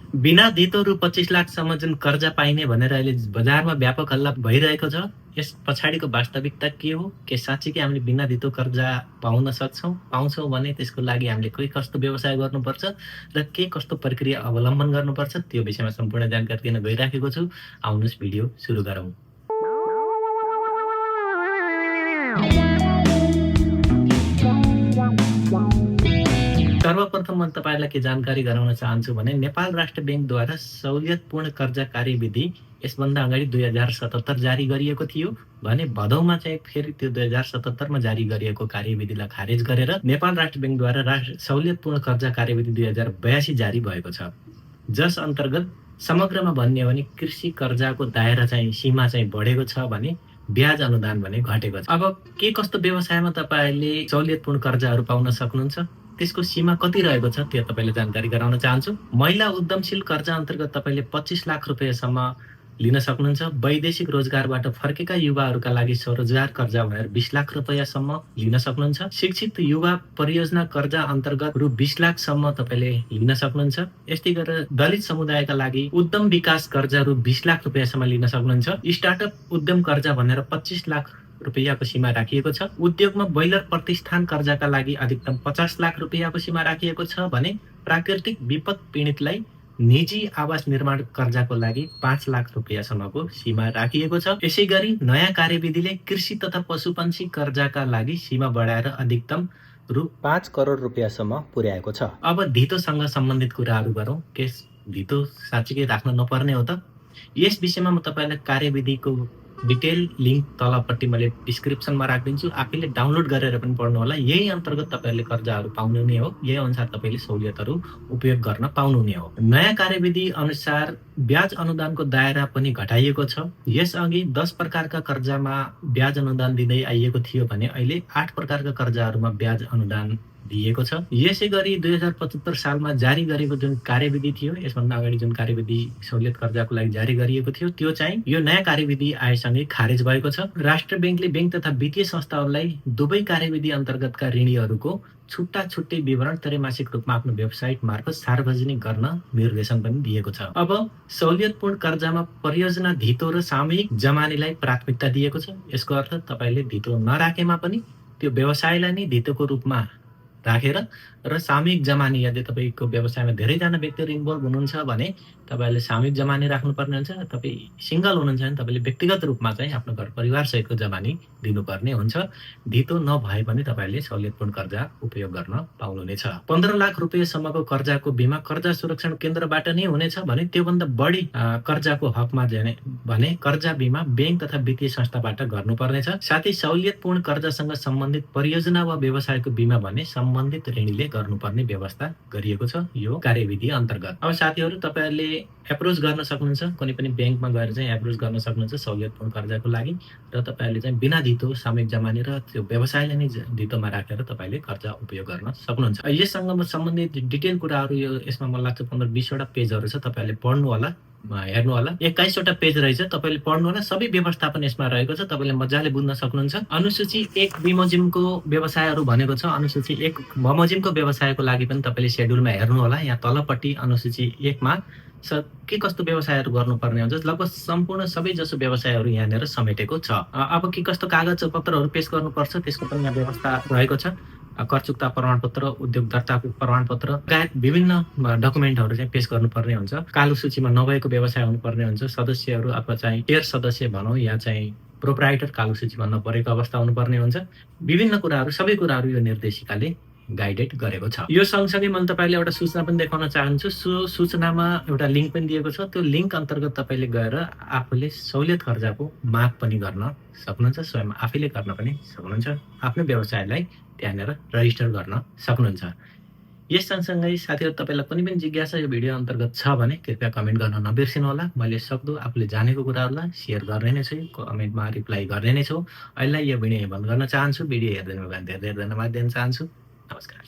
बिना धितो रु 25 लाखसम्म जुन कर्जा पाइने भनेर अहिले बजारमा व्यापक हल्ला भइरहेको छ, यस पछाडिको वास्तविकता के हो? के साँच्चीकै हामीले बिना धितो कर्जा पाउन सक्छौँ? पाउँछौँ भने त्यसको लागि हामीले के कस्तो व्यवसाय गर्नुपर्छ र के कस्तो प्रक्रिया अवलम्बन गर्नुपर्छ, त्यो विषयमा सम्पूर्ण जानकारी दिन गइराखेको छु। आउनुहोस् भिडियो सुरु गरौँ। सर्वप्रथम म तपाईँलाई के जानकारी गराउन चाहन्छु भने नेपाल राष्ट्र बैंकद्वारा सहुलियतपूर्ण कर्जा कार्यविधि यसभन्दा अगाडि 2077 जारी गरिएको थियो भने भदौमा चाहिँ फेरि त्यो 2077 मा जारी गरिएको कार्यविधिलाई खारेज गरेर नेपाल राष्ट्र बैंकद्वारा सहुलियतपूर्ण कर्जा कार्यविधि 2082 जारी भएको छ। जस अन्तर्गत समग्रमा भन्ने हो भने कृषि कर्जाको दायरा चाहिँ सीमा चाहिँ बढेको छ भने ब्याज अनुदान भने घटेको छ। अब के कस्तो व्यवसायमा तपाईँले सहुलियतपूर्ण कर्जाहरू पाउन सक्नुहुन्छ, त्यसको सीमा कति रहेको छ त्यो तपाईँले जानकारी गराउन चाहन्छु। महिला उद्यमशील कर्जा अन्तर्गत तपाईँले 25 लाख रुपियाँसम्म लिन सक्नुहुन्छ। वैदेशिक रोजगारबाट फर्केका युवाहरूका लागि स्वरोजगार कर्जा भनेर 20 लाख रुपियाँसम्म लिन सक्नुहुन्छ। शिक्षित युवा परियोजना कर्जा अन्तर्गत रु 20 लाखसम्म तपाईँले लिन सक्नुहुन्छ। यस्तै गरेर दलित समुदायका लागि उद्यम विकास कर्जा रु 20 लाख रुपियाँसम्म लिन सक्नुहुन्छ। स्टार्टअप उद्यम कर्जा भनेर 25 लाख रुपियाँको सीमा राखिएको छ। उद्योगमा ब्रोइलर प्रतिष्ठान कर्जाका लागि अधिकतम 50 लाख रुपियाँको सीमा राखिएको छ भने प्राकृतिक विपद पीडितलाई निजी आवास निर्माण कर्जाको लागि 5 लाख रुपियाँसम्मको सीमा राखिएको छ। यसै गरी नयाँ कार्यविधिले कृषि तथा पशुपन्छी कर्जाका लागि सीमा बढाएर अधिकतम रु 5 करोड रुपियाँसम्म पुर्याएको छ। अब धितोसँग सम्बन्धित कुराहरू गरौँ। के धितो साँच्चीकै राख्न नपर्ने हो त? यस विषयमा म तपाईँलाई कार्यविधिको डिटेल लिङ्क तलपट्टि मैले डिस्क्रिप्सनमा राखिदिन्छु। आफैले डाउनलोड गरेर पनि पढ्नु होला। यही अन्तर्गत तपाईँले कर्जाहरू पाउनु नै हो। यही अनुसार तपाईँले सहुलियतहरू उपयोग गर्न पाउनु नै हो। नयाँ कार्यविधि अनुसार ब्याज अनुदानको दायरा पनि घटाइएको छ। यसअघि 10 प्रकारका कर्जामा ब्याज अनुदान दिँदै आइएको थियो भने अहिले 8 प्रकारका कर्जाहरूमा ब्याज अनुदान दिएको छ। यसै गरी 2075 सालमा जारी गरेको जुन कार्यविधि थियो, यसभन्दा अगाडि जुन कार्यविधि सहुलियत कर्जाको लागि जारी गरिएको थियो, त्यो चाहिँ यो नयाँ कार्यविधि आएसँगै खारेज भएको छ। राष्ट्र बैंकले बैंक तथा वित्तीय संस्थाहरूलाई दुवै कार्यविधि अन्तर्गतका ऋणीहरूको छुट्टा छुट्टै विवरण त्रैमासिक रूपमा आफ्नो वेबसाइट मार्फत सार्वजनिक गर्न निर्देशन पनि दिएको छ। अब सहुलियतपूर्ण कर्जामा परियोजना धितो र सामूहिक जमानीलाई प्राथमिकता दिएको छ। यसको अर्थ तपाईँले धितो नराखेमा पनि त्यो व्यवसायलाई नै धितोको रूपमा राखेर र सामूहिक जमानी, यदि तपाईँको व्यवसायमा धेरैजना व्यक्तिहरू इन्भल्भ हुनुहुन्छ भने तपाईँले सामूहिक जमानी राख्नुपर्ने हुन्छ। तपाईँ सिङ्गल हुनुहुन्छ भने तपाईँले व्यक्तिगत रूपमा चाहिँ आफ्नो घर परिवारसहितको जमानी दिनुपर्ने हुन्छ। धितो नभए पनि तपाईँले सहुलियतपूर्ण कर्जा उपयोग गर्न पाउनुहुनेछ। 15 लाख रुपियाँसम्मको कर्जाको बिमा कर्जा सुरक्षण केन्द्रबाट नै हुनेछ भने त्योभन्दा बढी कर्जाको हकमा भने कर्जा बिमा बैंक तथा वित्तीय संस्थाबाट गर्नुपर्नेछ। साथै सहुलियतपूर्ण कर्जासँग सम्बन्धित परियोजना वा व्यवसायको बिमा भने सम्बन्धित ऋणीले गर्नुपर्ने व्यवस्था गरिएको छ यो कार्यविधि अन्तर्गत। अब साथीहरू, तपाईँहरूले एप्रोच गर्न सक्नुहुन्छ। कुनै पनि ब्याङ्कमा गएर चाहिँ एप्रोच गर्न सक्नुहुन्छ सहुलियतपूर्ण कर्जाको लागि र तपाईँहरूले चाहिँ बिना धितो सामूहिक जमानी र त्यो व्यवसायलाई नै धितोमा राखेर तपाईँले कर्जा उपयोग गर्न सक्नुहुन्छ। यससँग सम्बन्धित डिटेल कुराहरू यसमा मलाई लाग्छ 15-20 वटा पेजहरू छ। तपाईँहरूले पढ्नु होला, हेर्नु होला। 21 वटा पेज रहेछ, तपाईँले पढ्नु होला। सबै व्यवस्थापन यसमा रहेको छ, तपाईँले मजाले बुझ्न सक्नुहुन्छ। अनुसूची 1 बमोजिमको व्यवसायहरू भनेको छ। अनुसूची 1 बमोजिमको व्यवसायको लागि पनि तपाईँले सेड्युलमा हेर्नु होला। यहाँ तलपट्टि अनुसूची 1 मा के कस्तो व्यवसायहरू गर्नुपर्ने हुन्छ, लगभग सम्पूर्ण सबै जसो व्यवसायहरू यहाँनिर समेटेको छ। अब के कस्तो कागज पत्रहरू पेश गर्नुपर्छ त्यसको पनि यहाँ व्यवस्था रहेको छ। कर चुक्ता प्रमाणपत्र, उद्योग दर्ताको प्रमाणपत्र लगायत विभिन्न डकुमेन्टहरू चाहिँ पेश गर्नुपर्ने हुन्छ। कालो सूचीमा नभएको व्यवसाय हुनुपर्ने हुन्छ। सदस्यहरू अथवा चाहिँ शेयर सदस्य भनौँ या चाहिँ प्रोप्राइटर कालो सूचीमा नपरेको अवस्था हुनुपर्ने हुन्छ। विभिन्न कुराहरू, सबै कुराहरू यो निर्देशिकाले गाइडेड गरेको छ। यो सँगसँगै मैले तपाईँले एउटा सूचना पनि देखाउन चाहन्छु। सो सूचनामा एउटा लिङ्क पनि दिएको छ। त्यो लिङ्क अन्तर्गत तपाईँले गएर आफूले सहुलियत कर्जाको माग पनि गर्न सक्नुहुन्छ। स्वयं आफैले गर्न पनि सक्नुहुन्छ। आफ्नो व्यवसायलाई त्यहाँनिर रजिस्टर गर्न सक्नुहुन्छ। यस सँगसँगै साथीहरू, तपाईँलाई कुनै पनि जिज्ञासा यो भिडियो अन्तर्गत छ भने कृपया कमेन्ट गर्न नबिर्सिनु होला। मैले सक्दो आफूले जानेको कुराहरूलाई सेयर गर्ने नै छु, कमेन्टमा रिप्लाई गर्ने नै छु। अहिले यो भिडियो बन्द गर्न चाहन्छु। भिडियो हेर्दैमा धेरै धेरै धन्यवाद दिन चाहन्छु। नमस्कार।